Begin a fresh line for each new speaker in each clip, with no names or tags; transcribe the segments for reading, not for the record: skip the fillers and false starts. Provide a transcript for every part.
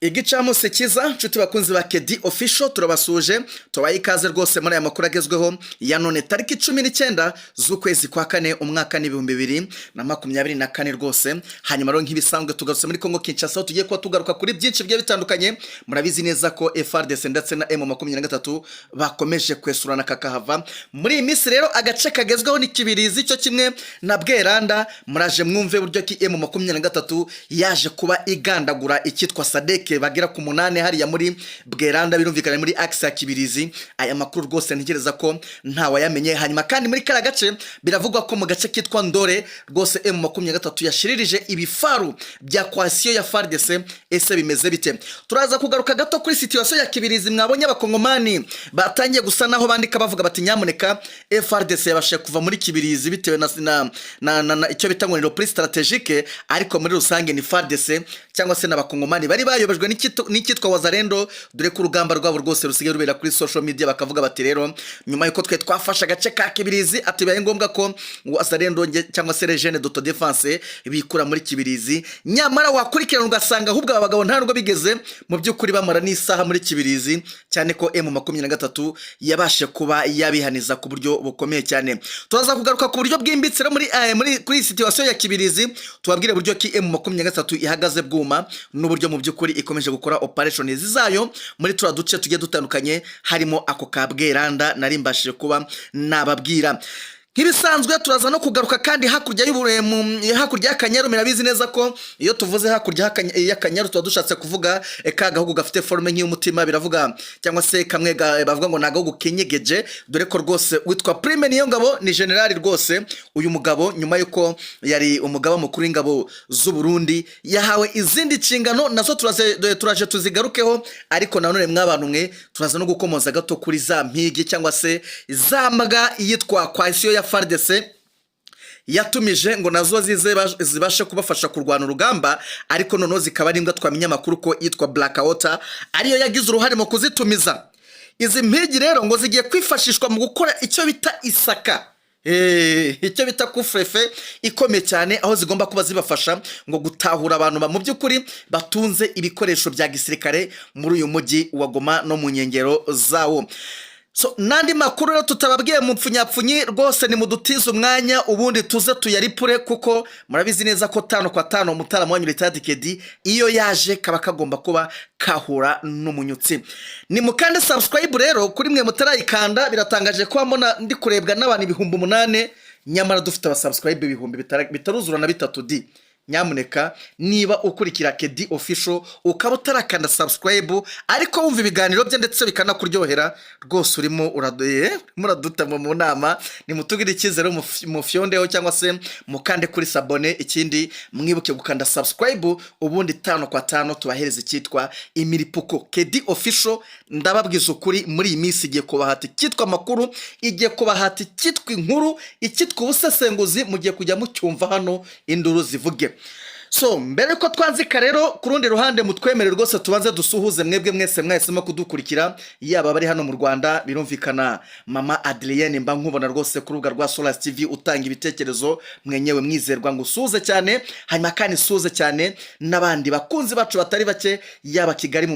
Igicamunsi kiza nshuti bakunzi ba Kedi Official turabasuje tubaye ikaze rwose muri aya makuru agezweho ya none tariki 19 z'ukwezi kwa kane umwaka ni 2024 rwose. Hanyuma ro nk'ibisanzwe tugarutse muri Kongo Kinshasa tugiye kuba tugaruka kuri byinshi bye bitandukanye. Murabizi neza ko FARDC ndetse na M23 bakomeje kwesurana kakahava muri iyi minsi. Rero agace kagezweho ni Kibirizi cyo kimwe na Bweranda. Muraje mwumve buryo ki M23 yaje kuba igandagura ikitwa Sadek bagira ku munane hariya muri Bweranda, birumvikana muri axe ya Kibirizi. Aya makuru rwose ntegereza ko ntawe yamenye. Hanyuma kandi muri kara gace biravugwa ko mu gace kitwa Ndore rwose M23 yashiririje ibifaru bya kwasiyo ya FARDC. Ese bimeze bite? Turaza kugaruka gato kuri situation ya Kibirizi. Mwabonye abakongomani batangiye gusa naho bandika bavuga bati nyamuneka FARDC yabashe kuva muri Kibirizi bitewe na icyo bita ngo ni strategique, ariko muri rusange ni FARDC cyangwa se n'abakongomani bari bayobejwe n'ikitwa Wazalendo, dore ku rugamba rwabo rwose rusigaye rubera kuri social media. Bakavuga bati rero nyuma yuko twe twafasha agace ka Kibirizi atibaye ngombwa ko Wazalendo cyangwa se Regene d'autodefense bikura muri Kibirizi. Nyamara wakurikirana ugasanga ahubwo abagabo nta nubwo bigeze mu by'ukuri bamara n'isaha muri Kibirizi, cyane ko M23 yabashe kuba yabihaniza ku buryo bukomeye cyane. Turaza kugaruka ku buryo bwimbitse muri kuri situation ya Kibirizi, tubabwire buryo ki M23 ihagaze bwuma n'uburyo mu by'ukuri ikomeje gukora operations zayo muri tura duce tugiye dutandukanye, harimo ako ka Bweranda nari mbashije kuba nababwira. Nk'ibisanzwe turaza no kugaruka kandi hakurya hakurya y'Akanyaru. Mirabizi neza ko iyo tuvuze hakurya y'Akanyaru tuba dushatse kuvuga ka gahugu gafite forme nk'iy'umutima, biravuga cyangwa se kamwe bavuga ngo nagahugu kinyegeje, dore ko rwose witwa Prime Niyongabo ni general rwose. Uyu mugabo nyuma yuko yari umugaba mukuru w'ingabo z'u Burundi yahawe izindi nshingano, nazo turaje tuzigarukeho. Ariko nanone mwabantu mwe turaza no gukomoza gato kuri za mpigi cyangwa se zamaga yitwa kwasiyo ya FARDC yatumije ngo nazo zibashe kubafasha kurwana urugamba, ariko noneho zikaba ari imbwa twamenya amakuru ko yitwa Blackwater ariyo yagize uruhare mu kuzitumiza. Izi mpigi rero ngo zigiye kwifashishwa mu gukora icyo bita isaka, icyo bita kufrefe ikomeye cyane, aho zigomba kuba zibafasha ngo gutahura abantu mu by'ukuri batunze ibikoresho bya gisirikare muri uyu mujyi wa Goma no mu nkengero zawo. So nandi makuru rero tutababwiye mu mpfunyapfunyi rwose ni mudutiza umwanya ubundi tuze tuyaripure, kuko murabizi neza ko 5 kwa 5 Mutarama wa Military Kedi iyo yaje kaba kagomba kuba kahura n'umunyutsi. Ni mukande subscribe rero kuri mwe mutarayikanda, biratangaje ko mbona ndi kurebwa n'abantu 8,000 nyamara dufite aba subscribe 1000 bitaruzura na 3D. Nyamuneka niba ukurikira Kedi Official ukaba utarakanda subscribe ariko wumva ibiganiro bye ndetse bikanakuryohera rwose, urimo muraduta mu nama, ni mutugire ikizere mu fyondeho cyangwa se mukande kuri sabone. Ikindi mwibuke gukanda subscribe, ubundi 5 kwa 5 tubahereza ikitwa imiripuko. Kedi Official ndababwiza ukuri muri iyi minsi igiye kubahati kitwa makuru, igiye kubahati kitwa inkuru, ikitwa ubusesenguzi, mugiye kujya mucyumva hano induru zivuge. So mbere ko twanzika rero ku rundi ruhande mutwemerere rwose tubanze dusuhuze mwebwe mwese mwahisemo kudukurikira, yaba bari hano mu Rwanda. Birumvikana mama Adrienne mba nkubona rwose ku rubuga rwa Solas TV utanga ibitekerezo, mwenyewe mwizerwa ngo usuze cyane. Hanyuma kandi suze cyane n'abandi bakunzi bacu batari bake, yaba Kigali mu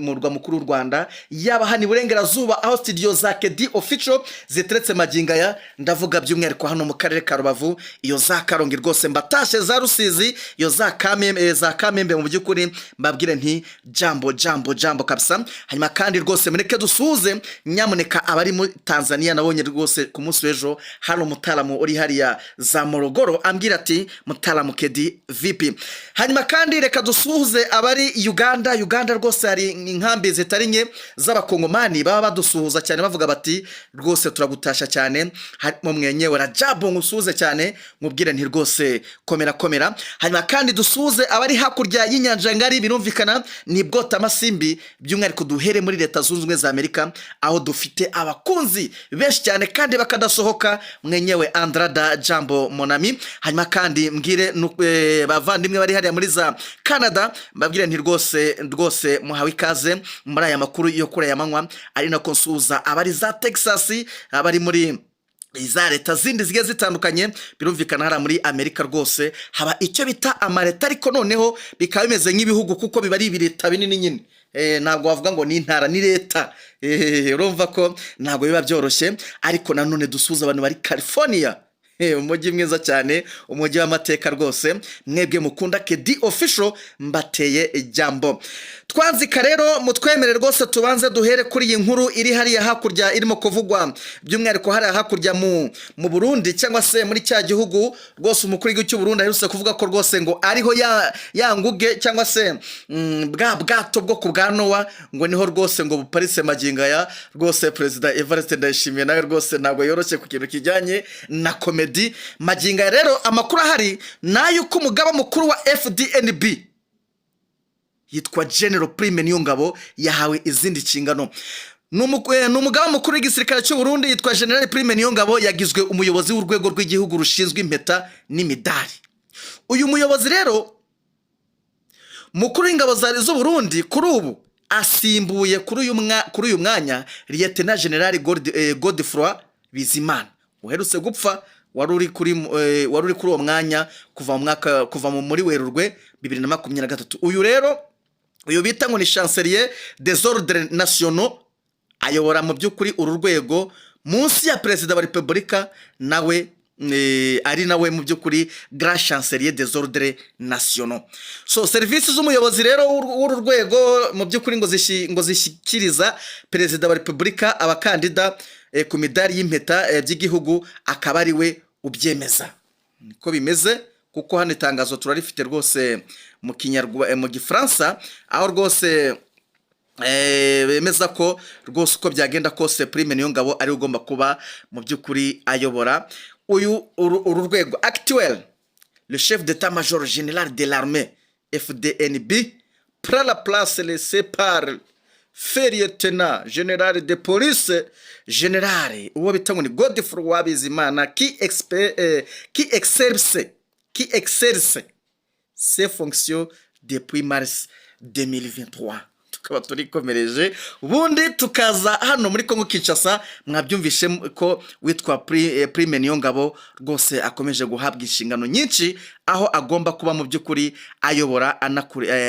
murwa mukuru w'u Rwanda, yaba hani burengerazuba aho studio za Kedi Official ziteretse maginga ya, ndavuga by'umwihariko hano mu karere ka Rubavu, iyo za Karongi rwose mbatashe, za Rusizi, iyo za Kamembe mu by'ukuri mbabwire nti jambo kabisa. Hanyuma kandi rwose mureke dusuze nyamuneka abari muri Tanzania. Nabonye rwose ku munsi w'ejo hano Mutarama uri hariya za Morogoro ambwira ati Mutarama Kedi VP. Hanyuma kandi reka dusuhuze abari Uganda rwose hari inkambi zitari nke z'abakongomani baba badusuhuza cyane bavuga bati rwose turagutasha cyane, harimo mwenyewe Rajabo ngusuhuze cyane mubwire nti rwose komera. Hanyuma kandi dusuze abari hakurya y'inyanja ngari, birumvikana ni Bwota Masimbi, by'umwihariko duhere muri Leta Zunze Ubumwe za Amerika aho dufite abakunzi benshi cyane kandi bakadasohoka, mwenyewe Andrada Jambo Monami. Hanyuma kandi mbwire bavandimwe bari hariya muri za Canada, mbabwire nti rwose muhawe ikaze muri aya makuru yo kure ya manywa, ari nako nsuza abari za Texas, abari muri iza leta zindi zigiye zitandukanye, birumvikana hari muri Amerika rwose haba icyo bita amaleta, ariko noneho bikaba bimeze nk'ibihugu kuko biba ari ibireta binini nyine. Ntabwo wavuga ngo ni intara, ni leta. Urumva ko ntabwo biba byoroshye, ariko nanone dusuhuza abantu bari California, umujyi mwiza cyane, umujyi w'amateka rwose. Mwebwe mukunda Kedi Official mbateye ijambo. Twanzika rero mutwemere rwose tubanze duhere kuri iyi nkuru iri hariya hakurya irimo kuvugwa by'umwihariko hariya hakurya mu Burundi, cyangwa se muri cya gihugu rwose umukuru w'igihugu cy'u Burundi aherutse kuvuga ko rwose ngo ariho ya nguge cyangwa se bwa bwato bwo ku bwa Nowa, ngo niho rwose ngo buparitse magingo aya. Rwose Perezida Evariste Ndayishimiye nawe rwose ntabwo yoroshye ku kintu kijyanye na komedi magingo aya. Rero amakuru ahari nayo ko umugaba mukuru wa FDNB yitwa General Prime Niyongabo yahawe izindi nshingano. Numugaba mukuru w'igisirikare cy'u Burundi yitwa General Prime Niyongabo yagizwe umuyobozi w'urwego rw'igihugu rushinzwe impeta n'imidari. Uyu muyobozi rero mukuru w'ingabo z'u Burundi kuri ubu asimbuye kuri uyu mwanya Lieutenant General Godefroid Bizimana uherutse gupfa, wari uri kuri uwo mwanya kuva muri Werurwe 2023. Uyu rero uyu bita ngo ni Chancelier des Ordres Nationaux ayobora mu by'ukuri uru rwego munsi ya Perezida wa Repubulika, nawe ari nawe mu by'ukuri Grand Chancelier des Ordres Nationaux. So services z'umuyobozi rero w'uru rwego mu by'ukuri ngo zishyikiriza Perezida wa Repubulika abakandida ku midari y'impeta by'igihugu, akaba ari we ubyemeza. Niko bimeze kuko hano itangazo turarifite rwose mu Gifaransa, aho rwose bemeza ko rwose uko byagenda kose Prime Niyongabo ari ugomba kuba mu by'ukuri ayobora uru rwego. Actuel le chef d'état-major général de l'armée FDNB prend la place laissée par Lieutenant Général de police Général uwo bita ngo ni Godefroid Bizimana qui exerce ses fonctions depuis mars 2023. Tukaba turikomereje ubundi tukaza hano muri Kongo Kinshasa. Mwabyumvishe ko witwa Prime Niyongabo rwose akomeje guhabwa inshingano nyinshi, aho agomba kuba mu by'ukuri ayobora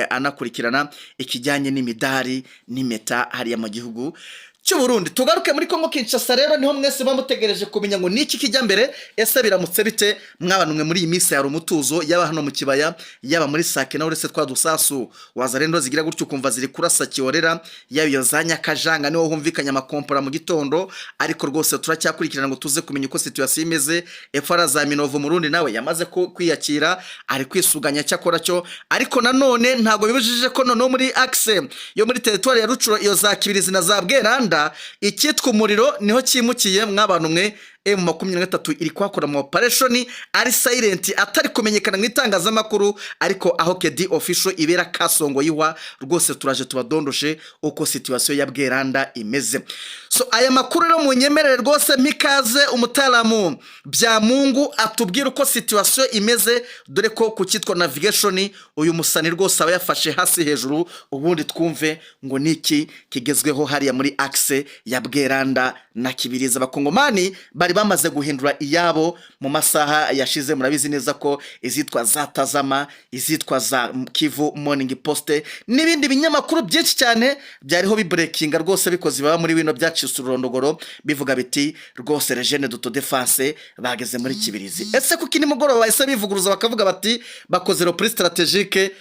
anakurikirana ikijyanye n'imidari n'impeta hariya mu gihugu cy'u Burundi. Tugaruke muri Kongo Kinshasa rero, niho mwese bamutegereje kumenya ngo niki kijya mbere. Ese biramutse bite mwabanumwe muri iyi minsi yari umutuzo, yaba hano mu kibaya yaba muri Sake na uretse twa dusasu wazarendo zigira gutyo kumva ziri kurasa kiorera, yaba iyo za Nyakajanga niho humvikanya amakompora mu gitondo. Ariko rwose turacyakurikirana ngo tuze kumenya uko situation imeze. Efara za Minovo mu Burundi nawe yamaze kwiyakira, ari kwisuganya cyakora cyo, ariko nanone ntago bibujije ko none muri axe yo muri territoire ya Rucuro iyo za Kibirizi na za Bweranda icyitwa umuriro niho cyimukiye. Mwabantu mwe M23 iri kwakora mu operation ari silent, atari kumenyekana mu itangazamakuru, ariko aho Kedi Official ibera Kasongo yiwa rwose turaje tubadondoshe uko situation ya Bweranda imeze. So aya makuru rero munyemerere rwose mikaze umutalamu Byamungu atubwira uko situation imeze, dore ko ku cyitwa navigation uyu musani rwose aba yafashe hasi hejuru, ubundi twumve ngo niki kigezweho hariya muri axe ya Bweranda na Kibirizi. Abakongomani bari bamaze guhindura iyabo mu masaha yashize. Murabizi neza ko izitwa za Tazama, izitwa za Kivu Morning Post n'ibindi binyamakuru byinshi cyane byariho bibreakinga rwose bikoze baba muri bino byacise urondogoro, bivuga biti rwose Regene d'autodefense bageze muri Kibirizi. Ese kuko ni mugoroba bahise bivuguruza bakavuga bati bakoze reprise strategique,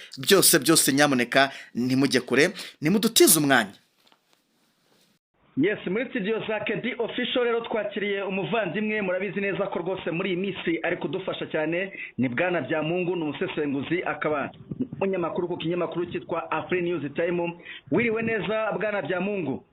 byose nyamuneka nimujye kure nimudutize umwanya.
Yes, muri studio za Kedi Official rero twakiriye umuvandimwe, murabizi neza ko rwose muri iyi minsi ari kudufasha cyane, ni Bwana Byamungu, n'umusesenguzi akaba umunyamakuru ku kinyamakuru cyitwa Afri News Time. Wiriwe neza Bwana Byamungu?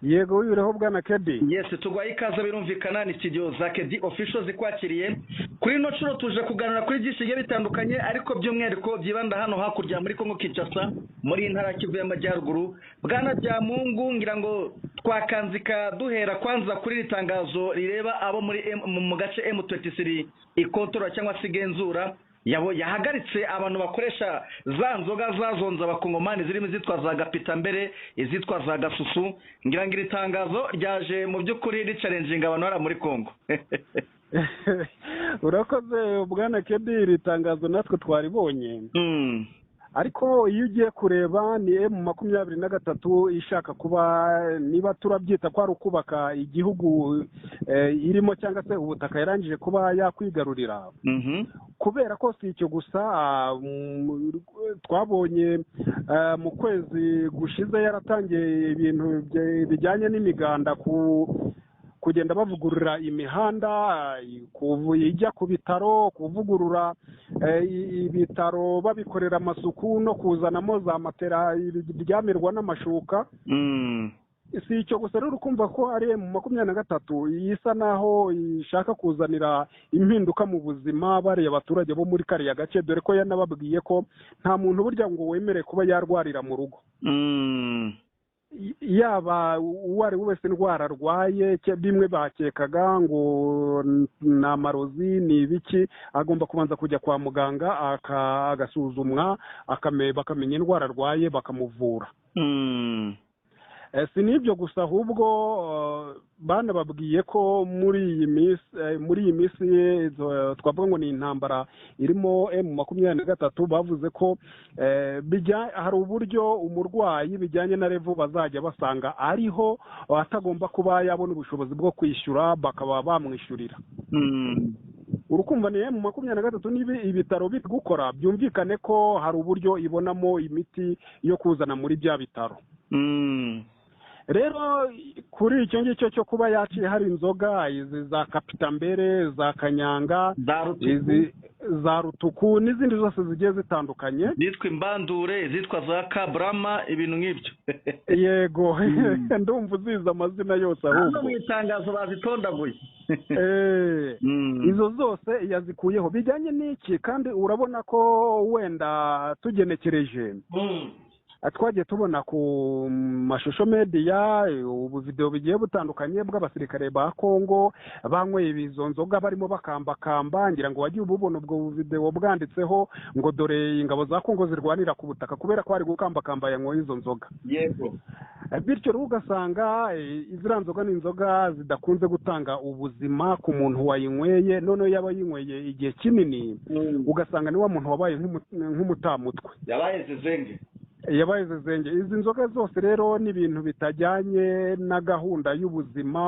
Yego wireho Bwana Kedi.
Yes, tugwaye ikaze birumvikana, ni studio za Kedi Official zikwakiriye. Kuri no curo tuje kuganira kuri byinshi bitandukanye, ariko by'umwihariko byibanda hano hakurya muri Kongo Kinshasa muri intara Kivu y'Amajyaruguru. Bwana Byamungu, ngira ngo twakanzika duhera kwanza kuri ritangazo rireba abo muri mu gace M23 ikontora cyangwa sigenzura yahagaritse abantu bakoresha za nzoga zazonza abakongomani zirimo izitwa za gapita mbere, izitwa za gasusu. ngira ngo iri tangazo ryaje mu by'ukuri ricarenjinga abantu hariya muri Kongo.
urakoze bwana Kedi, iri tangazo natwe twaribonye. ariko iyo ugiye kureba ni M23 ishaka kuba, niba turabyita ko ari ukubaka igihugu irimo cyangwa se ubutaka yarangije kuba yakwigarurira. kubera ko si icyo gusa, twabonye mu kwezi gushize yaratangiye ibintu bijyanye n'imiganda kugenda bavugurura imihanda, ijya ku bitaro, kuvugurura ibitaro babikorera amasuku no kuzanamo za matera iryamirwa n'amashuka. si icyo gusa rero ukumva ko ari M23 isa naho ishaka kuzanira impinduka mu buzima bariya abaturage bo muri kariya gace, dore ko yanababwiye ko nta muntu burya ngo wemere kuba yarwarira mu rugo. yaba uwo ari we wese indwara arwaye, bimwe bakekaga ngo ni amarozi ni ibiki, agomba kubanza kujya kwa muganga agasuzumwa, bakamenya indwara arwaye bakamuvura. si n'ibyo gusa, ahubwo banababwiye ko muri iyi minsi twavuga ngo ni intambara irimo M23, bavuze ko hari uburyo umurwayi bijyanye na revo bazajya basanga ariho atagomba kuba yabona ubushobozi bwo kwishyura, bakaba bamwishyurira. urukumva ni M23 niba ibitaro biri gukora, byumvikane ko hari uburyo ibonamo imiti yo kuzana muri bya bitaro. rero kuri icyo ngicyo cyo kuba yaciye hari inzoga izi za kapitambere, za kanyanga, za rutuku n'izindi zose zigiye zitandukanye,
zitwa imbandure, zitwa za kabrama, ibintu nk'ibyo.
yego ndumva uziza amazina yose, ahubwo
mu itangazo bazitondaguye.
izo zose yazikuyeho. bijyanye n'iki kandi urabona ko wenda tugenekereje, twagiye tubona ku mashusho media ubu video bigiye butandukanye bw'abasirikare ba Kongo banyweye izo nzoga barimo bakambakamba. ngira ngo wagiye ububona ubwo video bwanditseho ngo dore ingabo za Kongo zirwanira ku butaka, kubera ko hari gukambakamba yanyweye izo nzoga.
yego
bityo rero ugasanga izira nzoga ni inzoga zidakunze gutanga ubuzima ku muntu wayinyweye, noneho yaba yinyweye igihe kinini ugasanga ni wa muntu wabaye nk'umutamutwe,
yabaye zezenge.
izi nzoga zose rero ni ibintu bitajyanye na gahunda y'ubuzima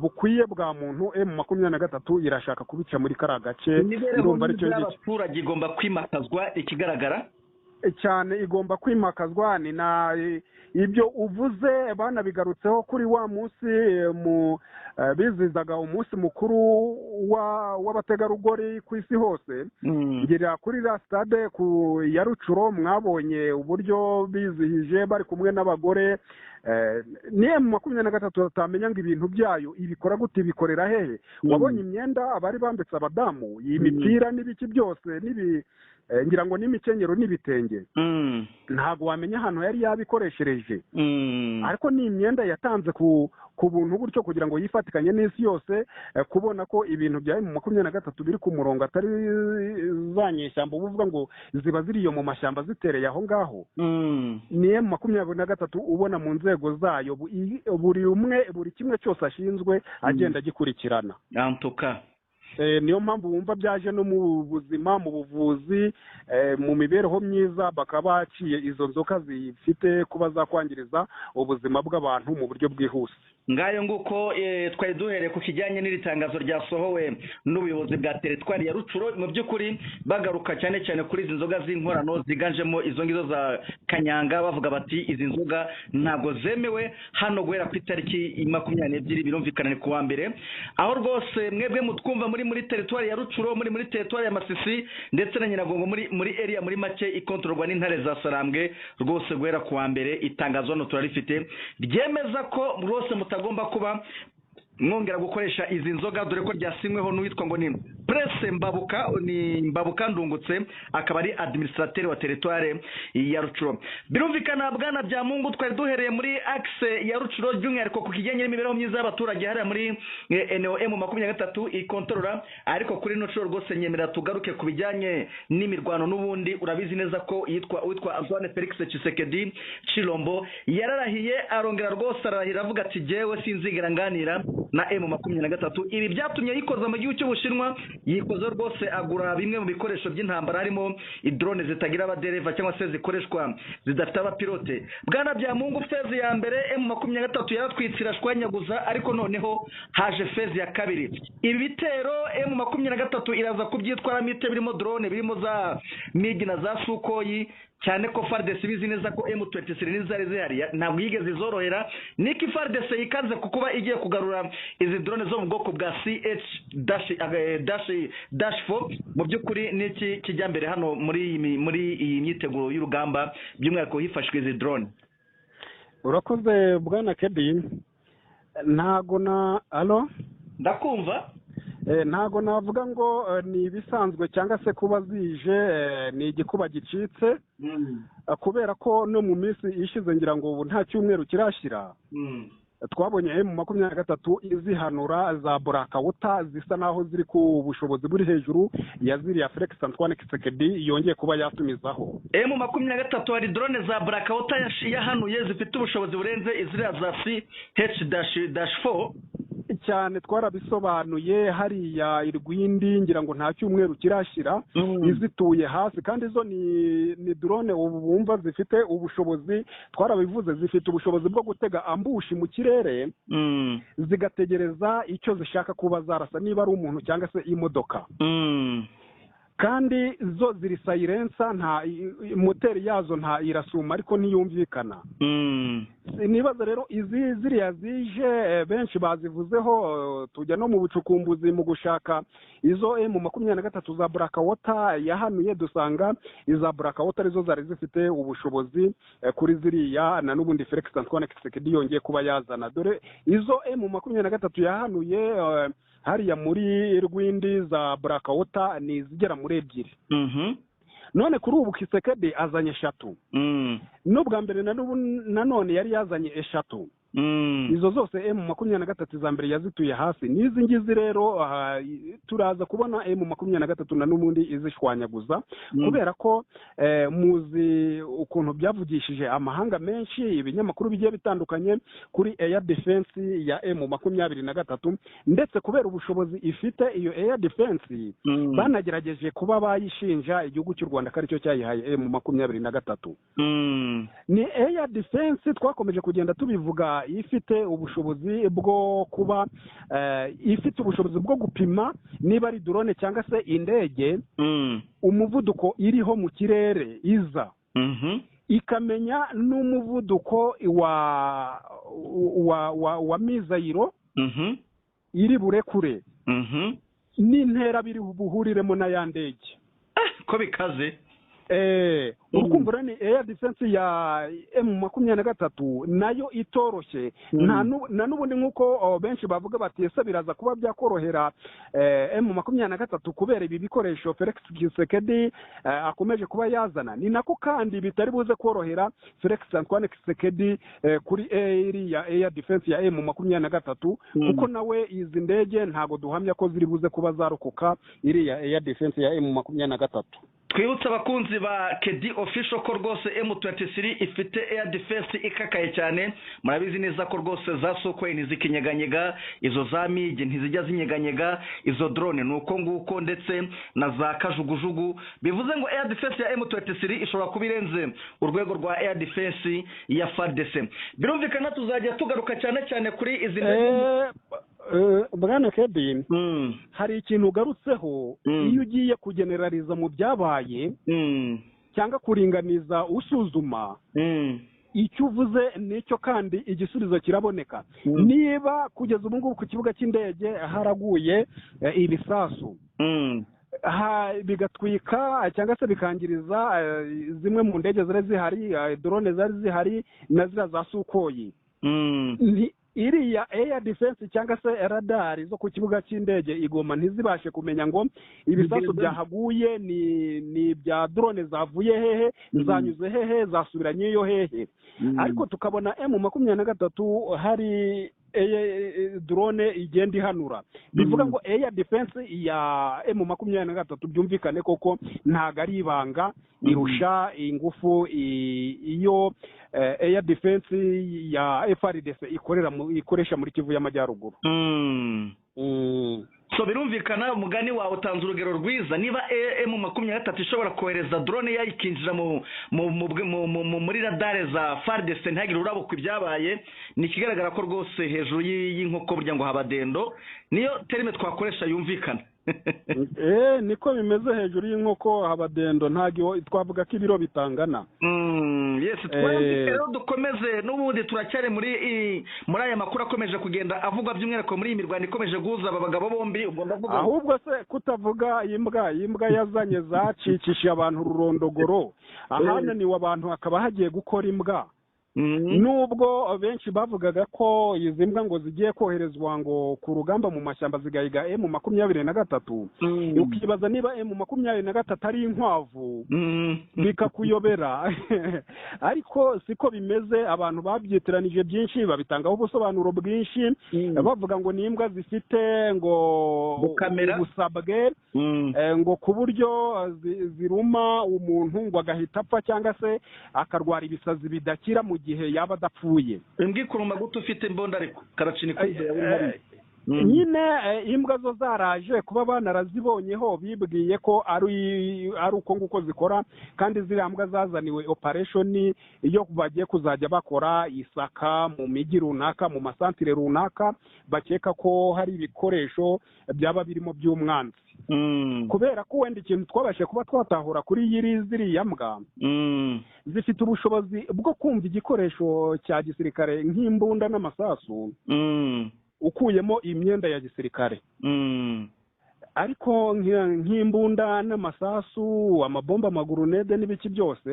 bukwiye bwa muntu. M23 irashaka kubica muri kariya gace.
ndumva aricyo abaturage igomba kwimakazwa, ikigaragara
cyane igomba kwimakazwa. ni na ibyo uvuze banabigarutseho kuri wa munsi bizizaga umunsi mukuru w'abategarugori ku isi hose. ngira kuri la stade ya Rucuro mwabonye uburyo bizihije bari kumwe n'abagore. ni M23 atamenya ngo ibintu byayo ibikora gute, ibikorera hehe. wabonye imyenda abari bambitse abadamu, iyi mipira n'ibiki byose ngira ngo n'imikenyero n'ibitenge, ntabwo wamenya ahantu yari yabikoreshereje. ariko ni imyenda yatanze ku buntu gutyo kugira ngo yifatikanye n'isi yose, kubona ko ibintu bya M23 biri ku murongo, atari za nyeshyamba uvuga ngo ziba ziriyo mu mashyamba zitereye aho ngaho. ni M23 ubona mu nzego zayo buri kimwe cyose ashinzwe agenda agikurikirana.
antuka
niyo mpamvu wumva byaje no mu buzima, mu buvuzi, mu mibereho myiza, bakaba baciye izo nzoka zifite kuba zakwangiriza ubuzima bw'abantu mu buryo bwihuse.
ngayo nguko twari duhereye ku kijyanye n'iri tangazo ryasohowe n'ubuyobozi bwa teritwari ya Rucuro, mu by'ukuri bagaruka cyane cyane kuri izi nzoga z'inkorano ziganjemo izo ngizo za kanyanga, bavuga bati izi nzoga ntabwo zemewe hano guhera ku itariki 22 birumvikana ni kuwa mbere. aho rwose mwebwe mutwumva muri teritwari ya Rucuro, muri teritwari ya Masisi ndetse na Nyiragongo, muri area muri make ikontororwa n'intare za Sarambwe, rwose guhera kuwa mbere itangazo hano turarifite ryemeza ko rwose mutagomba kuba mwongera gukoresha izi nzoga dore ko ryasinyweho n'uwitwa ngo ni Prince Mbabuka Ndungutse akaba ari administrateur wa territoire ya Rucuro. Birumvikana bwana Byamungu twari duhereye muri axe ya Rucuro by'umwihariko ku kijyanye n'imibereho myiza y'abaturage hariya muri NOM 23 ikontorora, ariko kuri no Rucuro rwose nyemera tugaruke ku bijyanye n'imirwano n'ubundi. Urabizi neza ko witwa Antoine Felix Tshisekedi Chilombo yararahiye arongera rwose arahira avuga ati jewe sinzigera nganira na M23. Ibi byatumye yikoza mu gihugu cy'Ubushinwa, yikoza rwose agura bimwe mu bikoresho by'intambara harimo drone zitagira abadereva cyangwa se zikoreshwa zidafite abapilote. Bwana Byamungu, fezi ya mbere M23 yaratwitsira shwanyaguza, ariko noneho haje fezi ya kabiri. Ibi bitero M23 iraza kubyitwara mite birimo drone, birimo za MiG na za Sukhoi, cyane ko FARDC bizi neza ko M23 nizari zihari ntabwo yigeze zorohera. Niki FARDC ikaze kukuba igiye kugarura izi drone zo mu bwoko bwa CH-4 mu by'ukuri niki kijya mbere hano muri iyi myiteguro y'urugamba by'umwihariko hifashwe izi drone?
Urakoze bwana Kedi. Ntago na
ndakumva.
Ntago navuga ngo ni ibisanzwe cyangwa se kuba zije ni igikuba gicitse, kubera ko no mu minsi ishize ngira ngo ubu nta cyumweru kirashira twabonye M23 izihanura za Burakawuta zisa naho ziri ku bushobozi buri hejuru ya ziriya Felix Antoine Tshisekedi yongeye kuba yatumizaho.
M23 hari drone za Burakawuta yahanuye zifite ubushobozi burenze iziriya za CH-4
cyane, twarabisobanuye hariya irwindi ngira ngo nta cyumweru kirashira izituye hasi, kandi zo ni drone ubu bumva zifite ubushobozi, twarabivuze zifite ubushobozi bwo gutega ambushi mu kirere zigategereza icyo zishaka kuba zarasa, niba ari umuntu cyangwa se imodoka. Kandi zo ziri silencer, nta moteri yazo nta irasuma ariko ntiyumvikana. Nibaza rero ziriya zije benshi bazivuzeho, tujya no mu bucukumbuzi mu gushaka izo M23 za Burakawuta yahanuye, dusanga iza Burakawuta arizo zari zifite ubushobozi kuri ziriya na n'ubundi Felix Antoine Tshisekedi yongeye kuba yazana. Dore izo M23 yahanuye hariya muri rwindi za Burakawuta ni zigera muri 2. None kuri ubu Tshisekedi azanye 3. N'ubwa mbere nanone yari yazanye 3. Izo zose M23 za mbere yazituye hasi. Nizi ngizi rero turaza kubona M23 na n'ubundi izishwanyaguza, kubera ko muzi ukuntu byavugishije amahanga menshi, ibinyamakuru bigiye bitandukanye kuri air defense ya M23, ndetse kubera ubushobozi ifite iyo air defense banagerageje kuba bayishinja igihugu cy'u Rwanda kari cyo cyayihaye M23. Ni air defense twakomeje kugenda tubivuga ifite ubushobozi bwo kuba ifite ubushobozi bwo gupima niba ari drone cyangwa se indege umuvuduko iriho mu kirere iza, ikamenya n'umuvuduko wa mizayiro iri burekure n'intera biri buhuriremo na ya ndege.
Ko bikaze
urukumbura ni air defense ya M23 nayo itoroshye. Na n'ubundi nkuko benshi bavuga bati ese biraza kuba byakorohera M23 kubera ibi bikoresho Felix Tshisekedi akomeje kuba yazana, ni nako kandi bitari buze korohera Felix Antoine Tshisekedi kuri air defense ya M23, kuko nawe izi ndege ntago duhamya ko ziri buze kuba zarokoka iriya air defense ya M23.
Twibutsa abakunzi ba Kedi Official ko rwose M23 ifite air defense ikakaye cyane. Murabizi neza ko rwose za Sukhoi ntizikinyeganyega, izo za MiG ntizijya zinyeganyega, izo drone nuko nguko, ndetse na za kajugujugu. Bivuze ngo air defense ya M23 ishobora kubirenze urwego rwa air defense ya FARDC. Birumvikana tuzajya tugaruka cyane kuri izi
Bwana Kedi, hari ikintu ugarutseho iyo ugiye kugeneraliza mu byabaye cyangwa kuringaniza usuzuma, icyo uvuze nicyo kandi igisubizo kiraboneka. Niba kugeza ubu ngubu ku kibuga cy'indege haraguye ibisasu bigatwika cyangwa se bikangiriza zimwe mu ndege zari zihari, drone zari zihari na zira za Sukhoi, iriya air defense cyangwa se radari zo ku kibuga cy'indege igoma ntizibashe kumenya ngo ibisasu byahaguye ni ibya drone zavuye hehe zanyuze hehe zasubiranye iyo hehe ariko tukabona M23 hari drone igenda ihanura bivuga ngo air defense ya M23 byumvikane koko ntago ari ibanga irusha ingufu iyo air defense ya FARDC ikoresha muri Kivu y'Amajyaruguru.
So birumvikana umugani wawe utanze urugero rwiza niba M23 ishobora kohereza drone yayikinjira muri radare za FARDC ntagire urabukwa ibyabaye ni kigaragara ko rwose hejuru y'inkoko burya ngo habadendo niyo terime twakoresha yumvikana.
Niko bimeze hejuru y'inkoko habadendo ntago twavuga ko ibiro bitangana.
Yes, rero dukomeze n'ubundi turacyari muri aya makuru akomeje kugenda avugwa by'umwihariko muri iyi mirwano ikomeje guhuza aba bagabo bombi ubwo ndavuga
ahubwo se kutavuga imbwa yazanye zacikishije abantu ururondogoro ahananiwe abantu hakaba hagiye gukora imbwa. Nubwo benshi bavugaga ko izi mbwa ngo zigiye koherezwa ngo ku rugamba mu mashyamba zigahiga M23 ukibaza niba M23 ari inkwavu bikakuyobera ariko siko bimeze abantu babyitiranyije byinshi babitangaho ubusobanuro bwinshi bavuga ngo ni imbwa zifite ngo ubusabwe ngo ku buryo ziruma umuntu ngo agahita apfa cyangwa se akarwara ibisazi bidakira mu gihe yaba adapfuye.
Imbwikuruma guto ufite imbonda ariko karacini
nyine imbwa zo zaraje kuba banarazibonyeho bibwiye ko ari uko nguko zikora kandi ziriya mbwa zazaniwe operation iyo bagiye kuzajya bakora isaka mu migi runaka mu masantire runaka bakeka ko hari ibikoresho byaba birimo by'umwanzi. Kubera ko wenda ikintu twabashe kuba twatahura kuri ziriya mbwa zifite ubushobozi bwo kumva igikoresho cya gisirikare nk'imbunda n'amasasu ukuyemo imyenda ya gisirikare ariko nk'imbunda n'amasasu amabomba amagurunede n'ibiki byose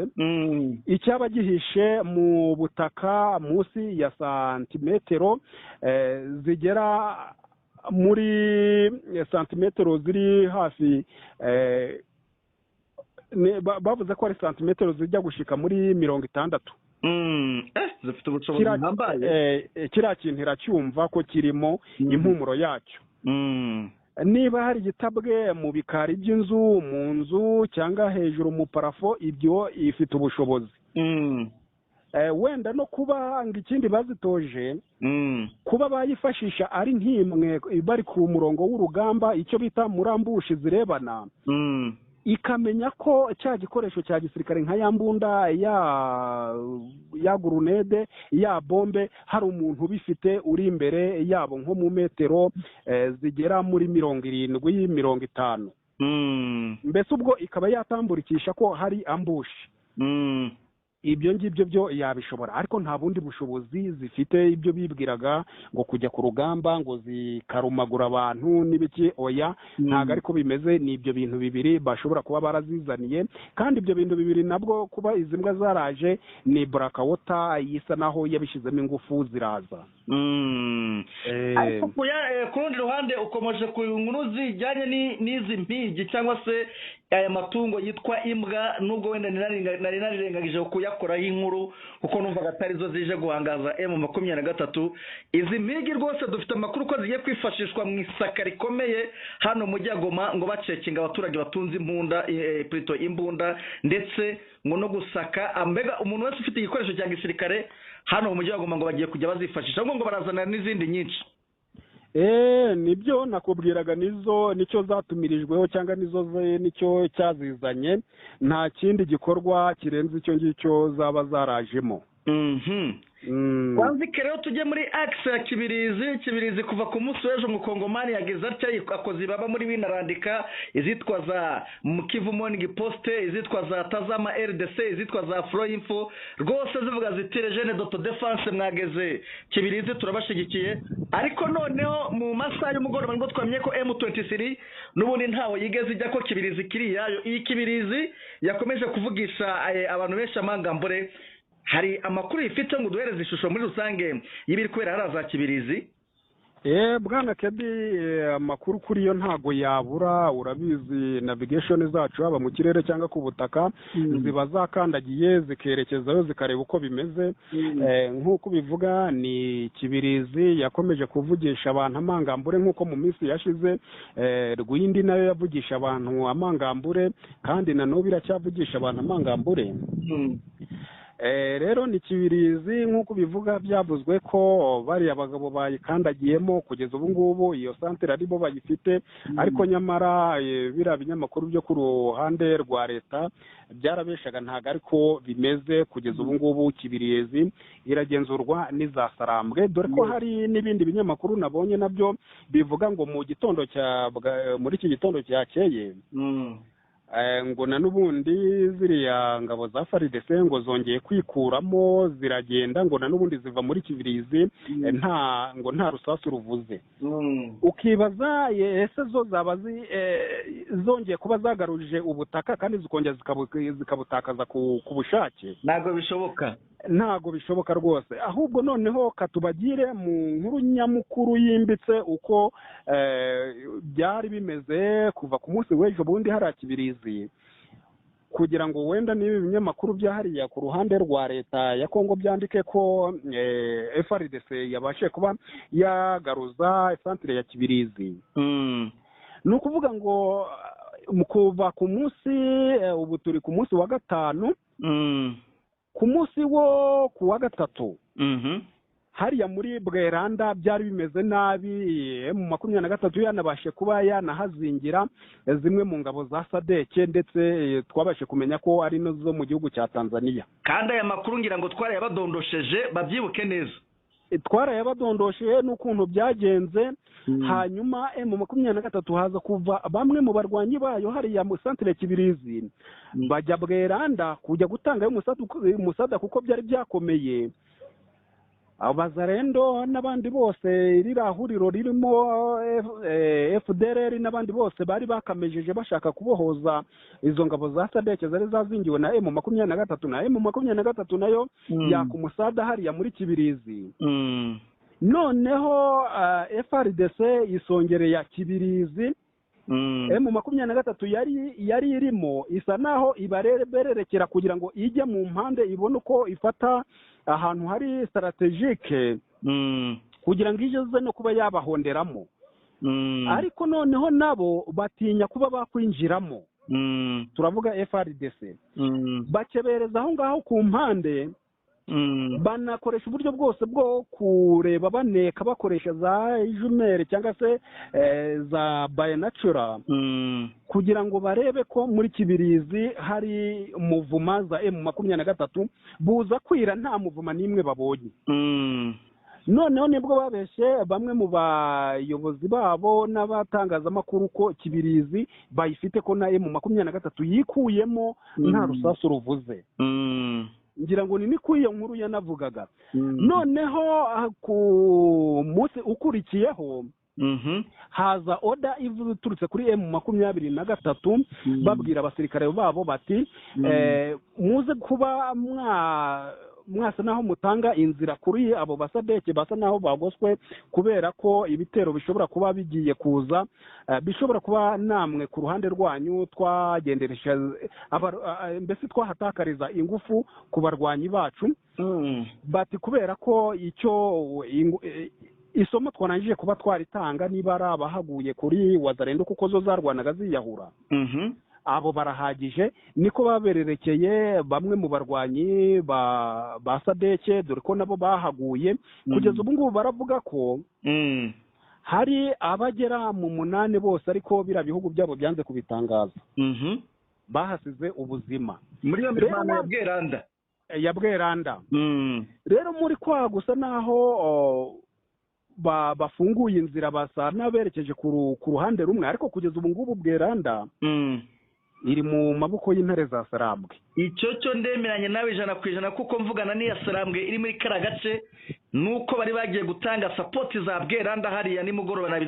icyaba gihishe mu butaka munsi ya santimetero zigera muri santimetero ziri hafi bavuze ko ari santimetero zijya gushika muri 60.
Zifite ubushobozi buhambaye
kiriya kintu iracyumva ko kirimo impumuro yacyo. Niba hari igitabwe mu bikari by'inzu mu nzu cyangwa hejuru mu parafo ibyo ifite ubushobozi. Wenda no kuba ngo ikindi bazitoje kuba bayifashisha ari nk'imwe bari ku murongo w'urugamba icyo bita murambushi zirebana ikamenya ko cya gikoresho cya gisirikare nka ya mbunda ya gurunede ya bombe hari umuntu ubifite uri imbere yabo nko mu metero zigera muri 70-50 mbese ubwo ikaba yatamburikisha ko hari ambushi. Ibyo ngibyo byo yabishobora ariko nta bundi bushobozi zifite ibyo bibwiraga ngo kujya ku rugamba ngo zikarumagura abantu n'ibiki oya ntago ariko bimeze. ni ibyo bintu bibiri bashobora kuba barazizaniye kandi ibyo bintu bibiri nabwo kuba izi mbwa zaraje ni Blackwater yisa naho yabishizemo ingufu ziraza.
Ariko ku rundi ruhande ukomeje ku nkuru zijyanye n'izi mpigi cyangwa se aya matungo yitwa imbwa nubwo wenda nari narirengagije kuyakoraho inkuru kuko numvaga atari zo zije guhangaza M23. Izi mpigi rwose dufite amakuru ko zigiye kwifashishwa mu isaka rikomeye hano mu Goma ngo bacekinga abaturage batunze imbunda ndetse ngo no gusaka ambega umuntu wese ufite igikoresho cya gisirikare hano mu Goma ngo bagiye kujya bazifashisha ngo barazana n'izindi nyinshi.
Nibyo nakubwiraga nicyo zatumirijweho cyangwa nicyo cyazizanye nta kindi gikorwa kirenze icyo ngicyo zaba zarajemo.
Wanzike rero tujye muri axe ya Kibirizi kuva ku munsi w'ejo mu Kongomani yageze atya akoze baba muri binarandika izitwa za Kivu Morning Post izitwa za Tazama RDC izitwa za Flow Info rwose zivuga ziti Jeune d'auto defense mwageze Kibirizi turabashigikiye ariko noneho mu masaha y'umugoroba ngo twamenye ko M23 n'ubundi ntawo yigeze ijya ko Kibirizi kiri yayo iyi Kibirizi yakomeje kuvugisha abantu benshi amangambore hari amakuru yifite ngo duhereze ishusho muri rusange y'ibiri kubera hariya za Kibirizi?
Bwana Kedi, amakuru kuri yo ntago yabura. Urabizi navigation zacu haba mu kirere cyangwa ku butaka ziba zakandagiye zikerekezayo zikareba uko bimeze. Nk'uko bivuga ni Kibirizi yakomeje kuvugisha abantu amangambure nk'uko mu minsi yashize Rwindi nayo yavugisha abantu amangambure, kandi na n'ubu iracyavugisha abantu amangambure. Rero ni Kibirizi nk'uko bivuga byavuzwe ko bariya abagabo bayikandagiyemo kugeza ubu ngubu iyo santere aribo bayifite, ariko nyamara biriya binyamakuru byo ku ruhande rwa leta byarabeshaga ntabwo ariko bimeze. Kugeza ubu ngubu Kibirizi iragenzurwa n'iza Sarambwe, dore ko hari n'ibindi binyamakuru nabonye nabyo bivuga ngo muri iki gitondo cyakeye ngo na n'ubundi ziriya ngabo za FARDC ngo zongeye kwikuramo ziragenda, ngo na n'ubundi ziva muri Kibirizi nta rusasu ruvuze. Ukibaza ese zo zaba zongeye kuba zagaruje ubutaka kandi zikongera zikabutakaza ku bushake? Ntago bishoboka rwose. Ahubwo noneho katubagire mu nkuru nyamukuru yimbitse uko byari bimeze kuva ku munsi w'ejo bundi hari Kibirizi, kugira ngo wenda n'ibi binyamakuru byahariya ku ruhande rwa leta ya Kongo byandike ko FARDC yabashe kuba yagaruza santere ya Kibirizi. Ni ukuvuga ngo kuva ku munsi ubu turi ku munsi wa gatanu, ku munsi wo ku wa gatatu hariya muri Bweranda byari bimeze nabi. mu 23 yanabashe kuba yanahazingira zimwe mu ngabo za Sadeke, ndetse twabashe kumenya ko ari no zo mu gihugu cya Tanzania.
Kandi aya makuru ngira ngo twarayabadondosheje babyibuke neza.
Twarayabadondosheje n'ukuntu byagenze. Hanyuma M23 haza kuva bamwe mu barwanyi bayo hariya mu santere Kibirizi bajya Bweranda kujya gutanga umusada kuko byari byakomeye. Abazarendo n'abandi bose rirahuriro ririmo FDLR n'abandi bose bari bakamejeje bashaka kubohoza izo ngabo za Sadeke zari zazingiwe na M23, na M23 nayo yakumusada hariya muri Kibirizi. Noneho FARDC isongereye ya Kibirizi, M23 yari irimo isa naho ibareberekera kugira ngo ijye mu mpande ibone uko ifata ahantu hari strategique kugira ngo ijeze no kuba yabahonderamo. Ariko noneho nabo batinya kuba bakwinjiramo. Turavuga FARDC bakebereza aho ngaho ku mpande, banakoresha uburyo bwose bwo kureba baneka bakoresha za jumere cyangwa se za bionatura kugira ngo barebe ko muri Kibirizi hari muvuma za M23 buza kwira nta muvuma nimwe babonye. Noneho nibwo babeshe bamwe mu bayobozi babo n'abatangazamakuru ko Kibirizi bayifite ko na M23 yikuyemo nta rusasu ruvuze. Ngira ngo ni ku iyo nkuru yanavugaga. Noneho ku munsi ukurikiyeho haza oda iturutse kuri M23 babwira abasirikare babo bati muze kuba mwasa naho mutanga inzira kuri abo basadeke basa naho bagoswe, kubera ko ibitero bishobora kuba bigiye kuza, bishobora kuba namwe ku ruhande rwanyu twagenderesha mbese twahatakariza ingufu ku barwanyi bacu. Bati kubera ko icyo isomo twanangije kuba twaritanga niba ari abahaguye kuri Wazarendo kuko zo zarwanaga ziyahura, abo barahagije, niko babererekeye bamwe mu barwanyi ba Sadeke, dore ko nabo bahaguye. Kugeza ubu ngubu baravuga ko hari abagera mu 8 bose, ariko bira bihugu byabo byanze kubitangaza, bahasize ubuzima
muri iyo mirwano
ya Bweranda. Rero muri kwagusa naho bafunguye inzira basa n'aberekeje ku ruhande rumwe, ariko kugeza ubu ngubu Bweranda iri mu maboko y'intare za Sarambwe.
icyo cyo ndemeranye nawe 100% kuko mvugana n'iya Sarambwe iri muri kara gace nuko bari bagiye gutanga support za Bweranda hariya nimugoroba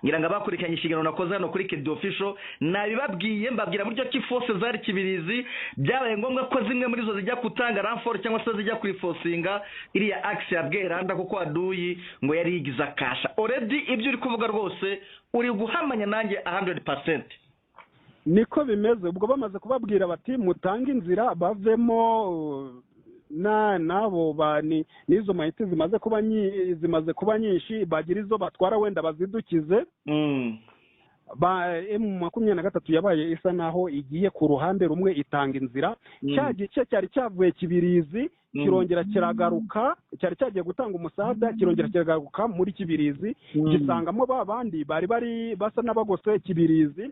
ngira ngo abakurikiranye ikiganiro nakoze hano kuri KD Official nabibabwiye mbabwira buryo ki force zari Kibirizi byabaye ngombwa ko zimwe muri zo zijya gutanga ranfort cyangwa se zijya kurifosinga iriya axe ya Bweranda kuko aduyi ngo yari yigiza kasha already ibyo uri kuvuga rwose uri guhamanya nanjye 100%.
Niko bimeze ubwo bamaze kubabwira bati mutanga inzira bavemo nabo bani nizo mahite zimaze kuba nyinshi bagira izo batwara wenda bazidukize. Ba M23 yabaye isa naho igiye ku ruhande rumwe itanga inzira cya gice cyari cyavuye Kibirizi kirongera kiragaruka cyari cyagiye gutanga umusada kirongera kiragaruka muri Kibirizi gisangamo babandi bari basa n'abagose Kibirizi.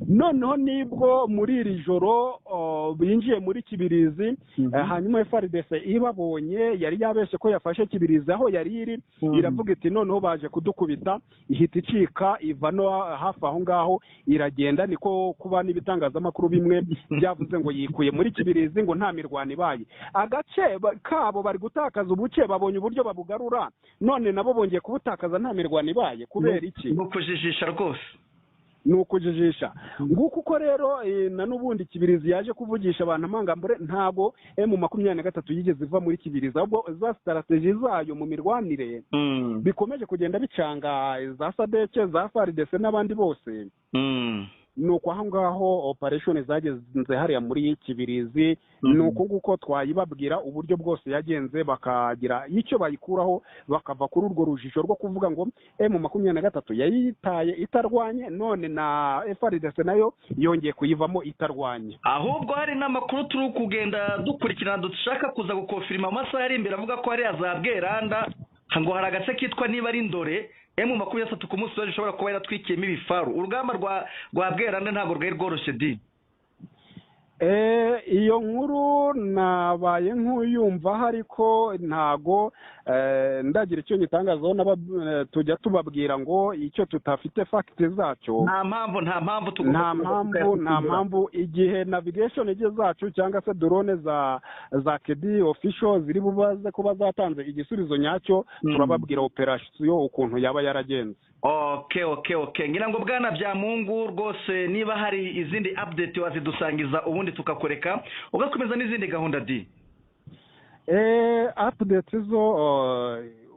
Noneho nibwo muri iri joro binjiye muri Kibirizi hanyuma FARDC ibabonye yari yabeshe ko yafashe Kibirizi aho yari iri iravuga iti noneho baje kudukubita ihita icika ivano hafi aho ngaho iragenda. Niko kuba n'ibitangazamakuru bimwe byavuze ngo yikuye muri Kibirizi ngo nta mirwano ibaye. Agace kabo bari gutakaza ubuce babonye uburyo babugarura none nabo bongeye kubutakaza nta mirwano ibaye kubera iki?
Ni ukujijisha rwose,
ni ukujijisha nguko uko rero na n'ubundi Kibirizi yaje kuvugisha abantu amangambure ntago M23 yigeze iva muri Kibirizi ahubwo za strategy zayo mu mirwanire bikomeje kugenda bicanga za Sadeke za FARDC n'abandi bose. Nuko aho ngaho operation zageze hariya muri Kibirizi nuko nguko twayibabwira uburyo bwose yagenze bakagira icyo bayikuraho bakava kuri urwo rujisho rwo kuvuga ngo M23 yayitaye itarwanye none na FARDC nayo yongeye kuyivamo itarwanye.
Ahubwo hari n'amakuru turi kugenda dukurikirana dushaka kuza gukofirima amasaha ari imbere avuga ko hari azabweranda ngo hari agace kitwa niba ari Ndore M23 ku munsi ushobora kuba yaratwikiyemo ibifaru. Urugamba rwa Bweranda ntabwo rwari rworoshye di.
Iyo nkuru nabaye nk'uyumva ariko ntago ndagira icyo nyitangazaho tujya tubabwira ngo icyo tutafite fact zacyo
nta
mpamvu igihe navigation ige zacu cyangwa se drone za KD Official ziri bubaze kuba zatanze igisubizo nyacyo turababwira operation ukuntu yaba yaragenze.
Okay ngira ngo bwana Byamungu rwose niba hari izindi update wazidusangiza ubundi tukakoreka ugakomeza n'izindi gahunda di.
Update zo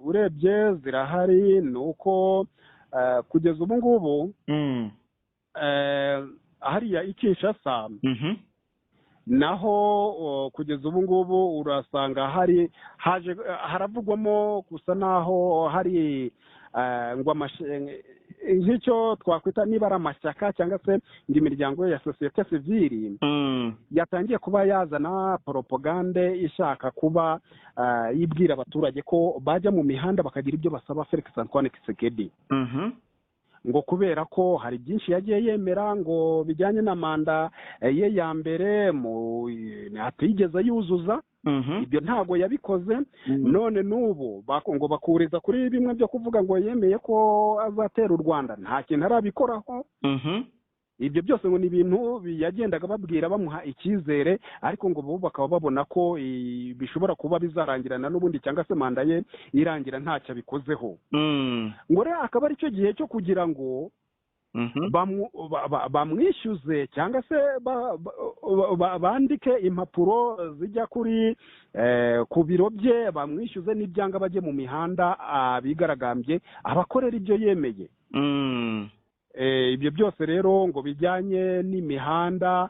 urebye zirahari nuko kugeza ubu ngubu hariya Kinshasa naho kugeza ubu ngubu urasanga haravugwamo gusa naho hari ngo nk'icyo twakwita niba ari amashyaka cyangwa se imiryango ya societe civile yatangiye kuba yazana propagande ishaka kuba yibwira abaturage ko bajya mu mihanda bakagira ibyo basaba Felix Antoine Tshisekedi. Ngo kubera ko hari byinshi yagiye yemera ngo bijyanye na manda ye ya mbere atigeze yuzuza ibyo ntago yabikoze none nubu ngo bakuriza kuri bimwe byo kuvuga ngo yemeye ko azatera u Rwanda nta kintu arabikoraho. Ibyo byose ngo ni ibintu yagendaga babwira bamuha icyizere ariko ngo bo bakaba babona ko bishobora kuba bizarangirana n'ubundi cyangwa se manda ye irangira ntacyo abikozeho. Ngo rero akaba ari cyo gihe cyo kugira ngo bamwishyuze cyangwa se bandike impapuro zijya kuri ku biro bye bamwishyuze n'ibyanga bajye mu mihanda bigaragambye abakorera ibyo yemeye. Ibyo byose rero ngo bijyanye n'imihanda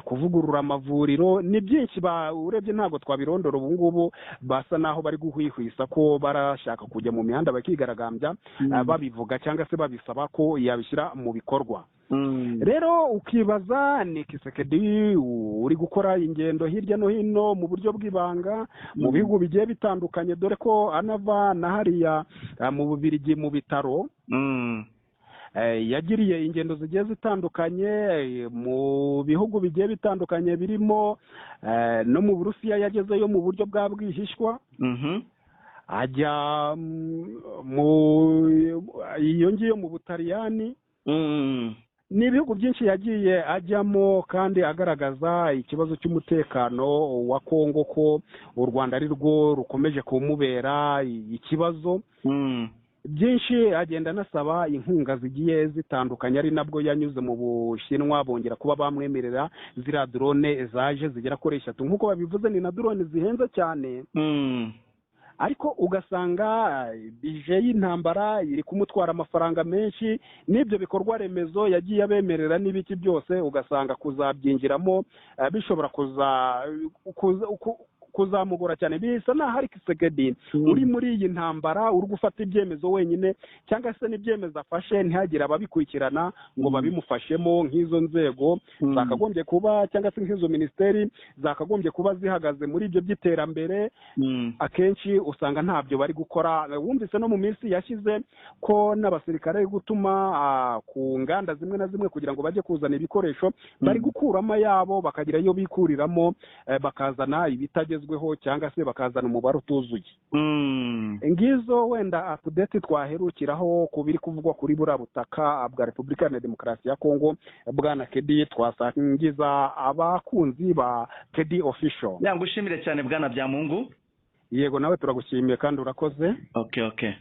kuvugurura amavuriro ni byinshi urebye ntabwo twabirondora ubu ngubu basa naho bari guhwihwisa ko barashaka kujya mu mihanda bakigaragambya babivuga cyangwa se babisaba ko yabishyira mu bikorwa. Rero ukibaza ni Tshisekedi uri gukora ingendo hirya no hino mu buryo bw'ibanga mu bihugu bigiye bitandukanye dore ko anava na hariya mu Bubiligi mu bitaro. Yagiriye ingendo zigiye zitandukanye mu bihugu bigiye bitandukanye birimo no mu Burusiya yagezeyo mu buryo bwa bwihishwa ajya iyo ngiyo mu Butaliyani ni ibihugu byinshi yagiye ajyamo kandi agaragaza ikibazo cy'umutekano wa Kongo ko u Rwanda ari rwo rukomeje kumubera ikibazo byinshi. Agenda anasaba inkunga zigiye zitandukanye, ari nabwo yanyuze mu Bushinwa bongera kuba bamwemerera ziriya drone zaje zigera kuri 3 nk'uko babivuze. Ni na drone zihenze cyane, ariko ugasanga bije y'intambara iri kumutwara amafaranga menshi, n'ibyo bikorwa remezo yagiye abemerera n'ibiki byose ugasanga kuzabyinjiramo bishobora kuzamugora cyane. Bisa naho hari Kisekedi uri muri iyi ntambara uri gufata ibyemezo wenyine, cyangwa se n'ibyemezo afashe ntihagire ababikurikirana ngo babimufashemo. Nk'izo nzego zakagombye kuba, cyangwa se nk'izo minisiteri zakagombye kuba zihagaze muri ibyo by'iterambere, akenshi usanga ntabyo bari gukora. Wumvise no mu minsi yashize ko n'abasirikare bari gutuma ku nganda zimwe na zimwe kugira ngo bajye kuzana ibikoresho bari gukuramo yabo bakagira iyo bikuriramo, bakazana ibitagezweho cyangwa se bakazana umubare utuzuye. Ngizo wenda update twaherukiraho ku biri kuvugwa kuri buriya butaka bwa Repubulika ya Demokarasi ya Kongo. Bwana Kedi, twasangiza abakunzi ba Kedi Official.
Yangushimire cyane Bwana Byamungu.
Yego, nawe turagushimiye kandi urakoze.
Okay.